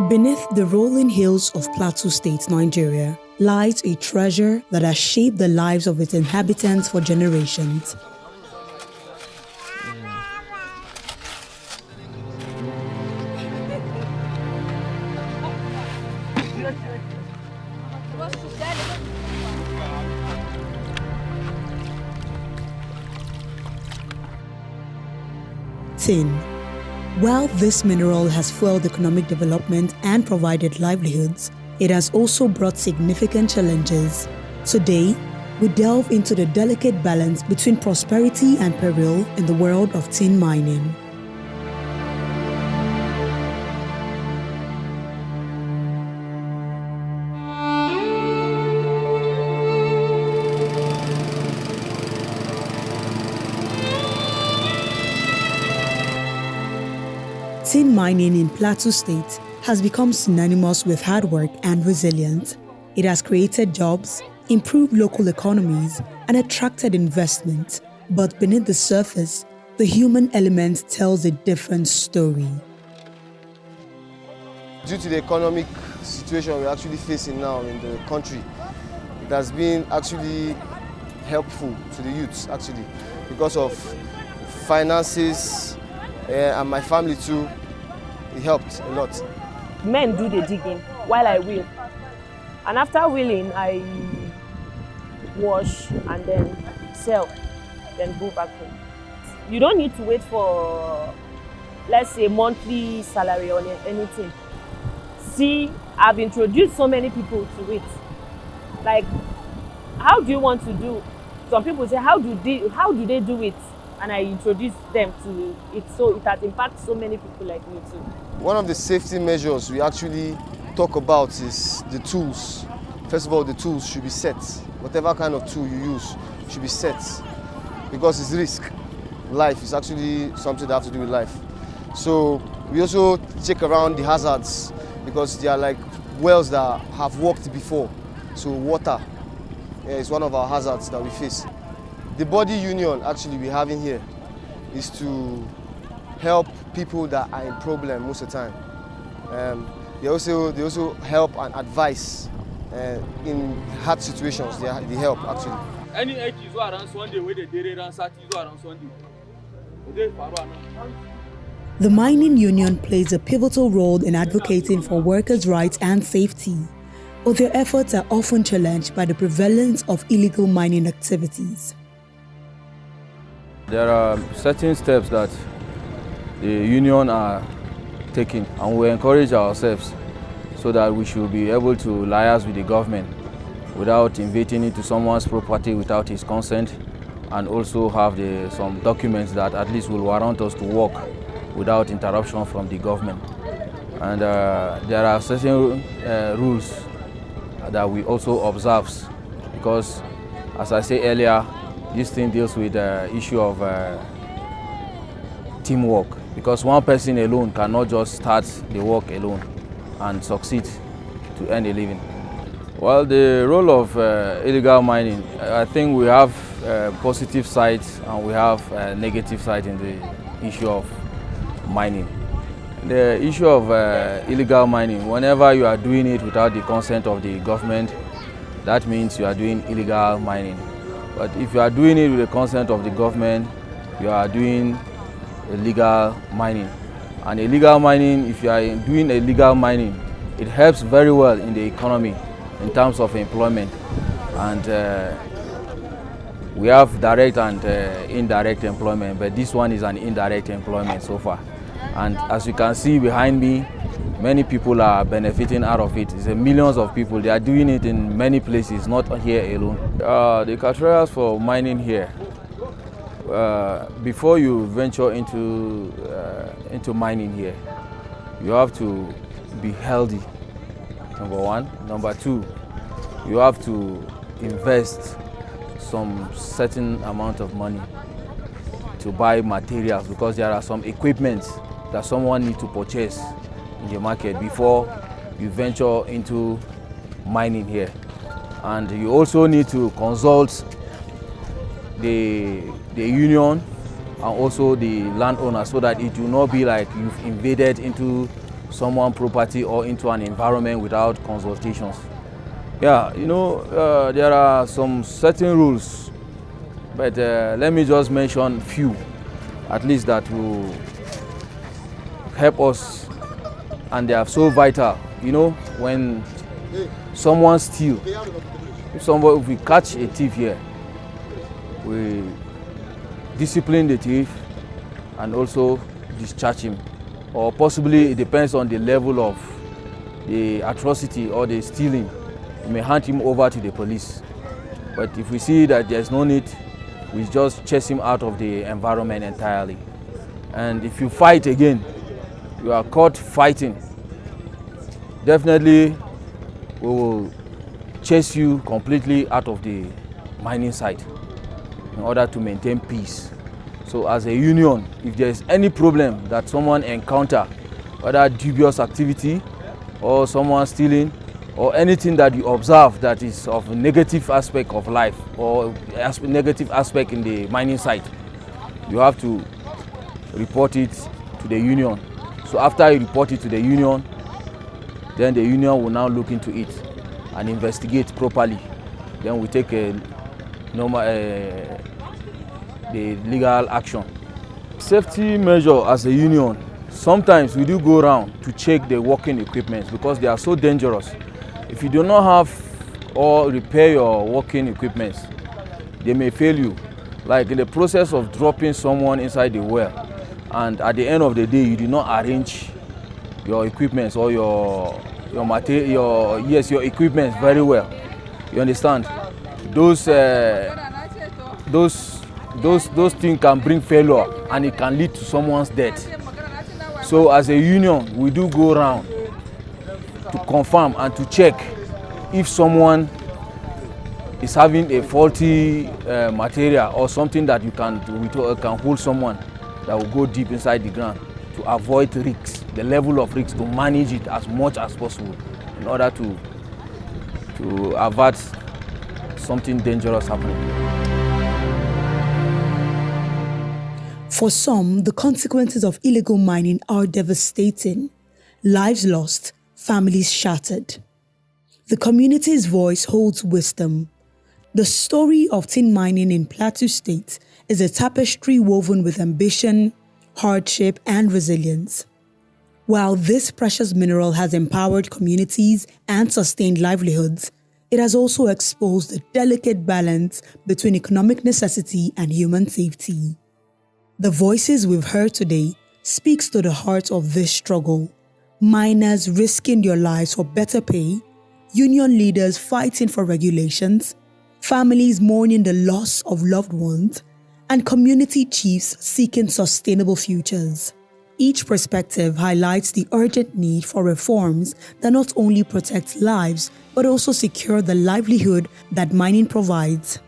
Beneath the rolling hills of Plateau State, Nigeria, lies a treasure that has shaped the lives of its inhabitants for generations. Tin. While this mineral has fueled economic development and provided livelihoods, it has also brought significant challenges. Today, we delve into the delicate balance between prosperity and peril in the world of tin mining. Tin mining in Plateau State has become synonymous with hard work and resilience. It has created jobs, improved local economies, and attracted investment. But beneath the surface, the human element tells a different story. Due to the economic situation we're actually facing now in the country, it has been actually helpful to the youths actually because of finances and my family too. It helped a lot. Men do the digging while I wheel. And after wheeling, I wash and then sell, then go back home. You don't need to wait for, let's say, monthly salary or anything. See, I've introduced so many people to it. Like, how do you want to do? Some people say, how do they do it? And I introduce them to it, so it has impacted so many people like me too. One of the safety measures we actually talk about is the tools. First of all, the tools should be set. Whatever kind of tool you use should be set because it's risk. Life is actually something that has to do with life. So we also check around the hazards because they are like wells that have worked before. So water is one of our hazards that we face. The body union actually we have in here is to help people that are in problem most of the time. They also help and advise in hard situations. They help actually. Any age is around Sunday where they did around Saturday around Sunday. The mining union plays a pivotal role in advocating for workers' rights and safety, but their efforts are often challenged by the prevalence of illegal mining activities. There are certain steps that the union are taking, and we encourage ourselves so that we should be able to liaise with the government without invading into someone's property without his consent, and also have some documents that at least will warrant us to work without interruption from the government. And there are certain rules that we also observe because, as I said earlier, this thing deals with the issue of teamwork, because one person alone cannot just start the work alone and succeed to earn a living. Well, the role of illegal mining, I think we have positive sides and we have negative sides in the issue of mining. The issue of illegal mining, whenever you are doing it without the consent of the government, that means you are doing illegal mining. But if you are doing it with the consent of the government, you are doing illegal mining. And illegal mining, if you are doing illegal mining, it helps very well in the economy in terms of employment. And we have direct and indirect employment, but this one is an indirect employment so far. And as you can see behind me, many people are benefiting out of it. It's millions of people. They are doing it in many places, not here alone. The criteria for mining here, before you venture into mining here, you have to be healthy, number one. Number two, you have to invest some certain amount of money to buy materials, because there are some equipment that someone needs to purchase in the market before you venture into mining here. And you also need to consult the union and also the landowner, so that it will not be like you've invaded into someone's property or into an environment without consultations. Yeah, there are some certain rules, but let me just mention few, at least that will help us, and they are so vital. When someone steals, if we catch a thief here, we discipline the thief and also discharge him, or possibly it depends on the level of the atrocity or the stealing. We may hand him over to the police. But if we see that there's no need, we just chase him out of the environment entirely. And if you fight again, you are caught fighting, definitely we will chase you completely out of the mining site in order to maintain peace. So as a union, if there's any problem that someone encounters, whether dubious activity or someone stealing, or anything that you observe that is of a negative aspect of life or negative aspect in the mining site, you have to report it to the union. So after you report it to the union, then the union will now look into it and investigate properly. Then we take a normal the legal action. Safety measure as a union, sometimes we do go around to check the working equipment because they are so dangerous. If you do not have or repair your working equipment, they may fail you. Like in the process of dropping someone inside the well, and at the end of the day, you do not arrange your equipment or your equipment very well. You understand? Those things can bring failure and it can lead to someone's death. So as a union, we do go around to confirm and to check if someone is having a faulty material or something that can hold someone that will go deep inside the ground, to avoid risks, the level of risks, to manage it as much as possible in order to avert something dangerous happening. For some, the consequences of illegal mining are devastating. Lives lost, families shattered. The community's voice holds wisdom. The story of tin mining in Plateau State is a tapestry woven with ambition, hardship, and resilience. While this precious mineral has empowered communities and sustained livelihoods, it has also exposed a delicate balance between economic necessity and human safety. The voices we've heard today speaks to the heart of this struggle. Miners risking their lives for better pay, union leaders fighting for regulations, families mourning the loss of loved ones, and community chiefs seeking sustainable futures. Each perspective highlights the urgent need for reforms that not only protect lives, but also secure the livelihood that mining provides.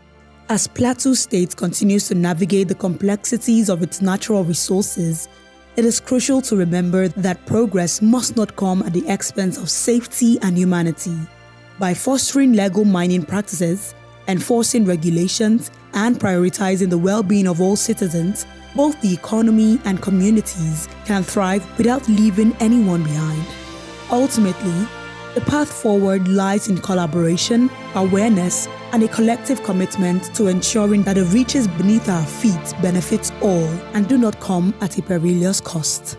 As Plateau State continues to navigate the complexities of its natural resources, it is crucial to remember that progress must not come at the expense of safety and humanity. By fostering legal mining practices, enforcing regulations, and prioritizing the well-being of all citizens, both the economy and communities can thrive without leaving anyone behind. Ultimately, the path forward lies in collaboration, awareness, and a collective commitment to ensuring that the riches beneath our feet benefit all and do not come at a perilous cost.